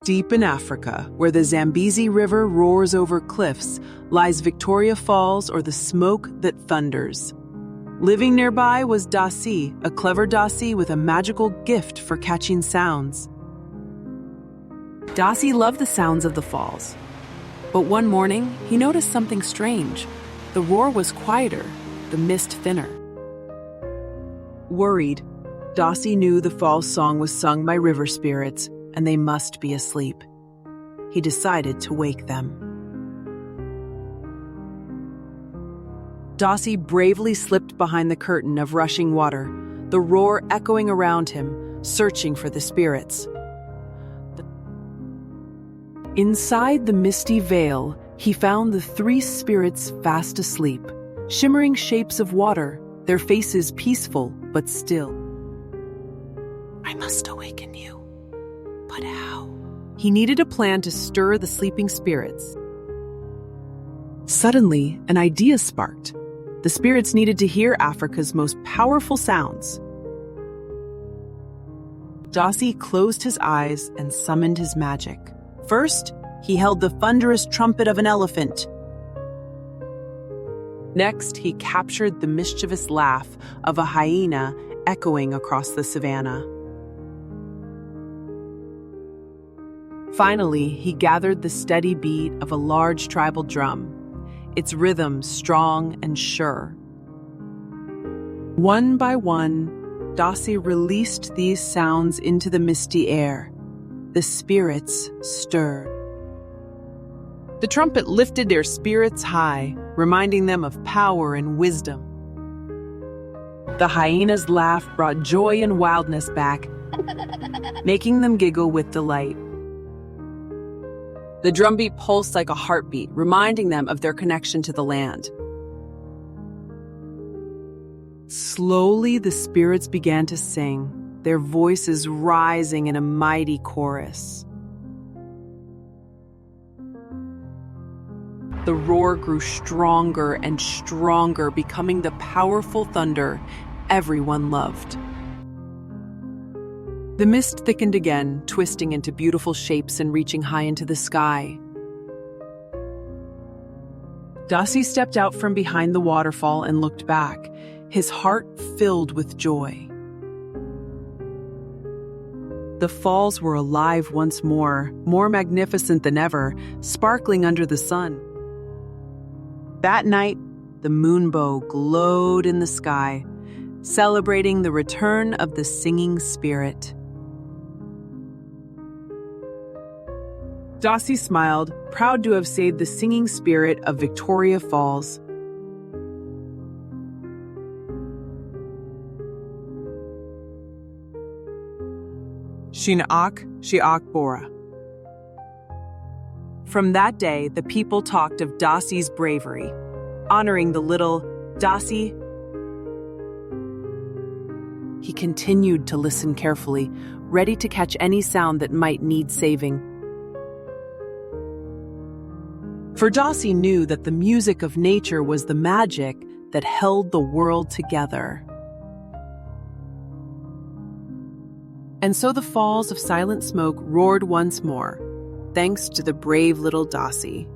Deep in Africa, where the Zambezi River roars over cliffs, lies Victoria Falls, or the smoke that thunders. Living nearby was Dassie, a clever Dassie with a magical gift for catching sounds. Dassie loved the sounds of the falls. But one morning, he noticed something strange. The roar was quieter, the mist thinner. Worried, Dassie knew the falls song was sung by river spirits, and they must be asleep. He decided to wake them. Dassie bravely slipped behind the curtain of rushing water, the roar echoing around him, searching for the spirits. Inside the misty veil, he found the three spirits fast asleep, shimmering shapes of water, their faces peaceful but still. "I must awaken you. But how?" He needed a plan to stir the sleeping spirits. Suddenly, an idea sparked. The spirits needed to hear Africa's most powerful sounds. Dassie closed his eyes and summoned his magic. First, he held the thunderous trumpet of an elephant. Next, he captured the mischievous laugh of a hyena echoing across the savannah. Finally, he gathered the steady beat of a large tribal drum, its rhythm strong and sure. One by one, Dassie released these sounds into the misty air. The spirits stirred. The trumpet lifted their spirits high, reminding them of power and wisdom. The hyena's laugh brought joy and wildness back, making them giggle with delight. The drumbeat pulsed like a heartbeat, reminding them of their connection to the land. Slowly, the spirits began to sing, their voices rising in a mighty chorus. The roar grew stronger and stronger, becoming the powerful thunder everyone loved. The mist thickened again, twisting into beautiful shapes and reaching high into the sky. Dassie stepped out from behind the waterfall and looked back, his heart filled with joy. The falls were alive once more magnificent than ever, sparkling under the sun. That night, the moonbow glowed in the sky, celebrating the return of the singing spirit. Dassie smiled, proud to have saved the singing spirit of Victoria Falls. Shinak Shiak Bora. From that day, the people talked of Dassie's bravery, honoring the little Dassie. He continued to listen carefully, ready to catch any sound that might need saving. For Dassie knew that the music of nature was the magic that held the world together. And so the falls of silent smoke roared once more, thanks to the brave little Dassie.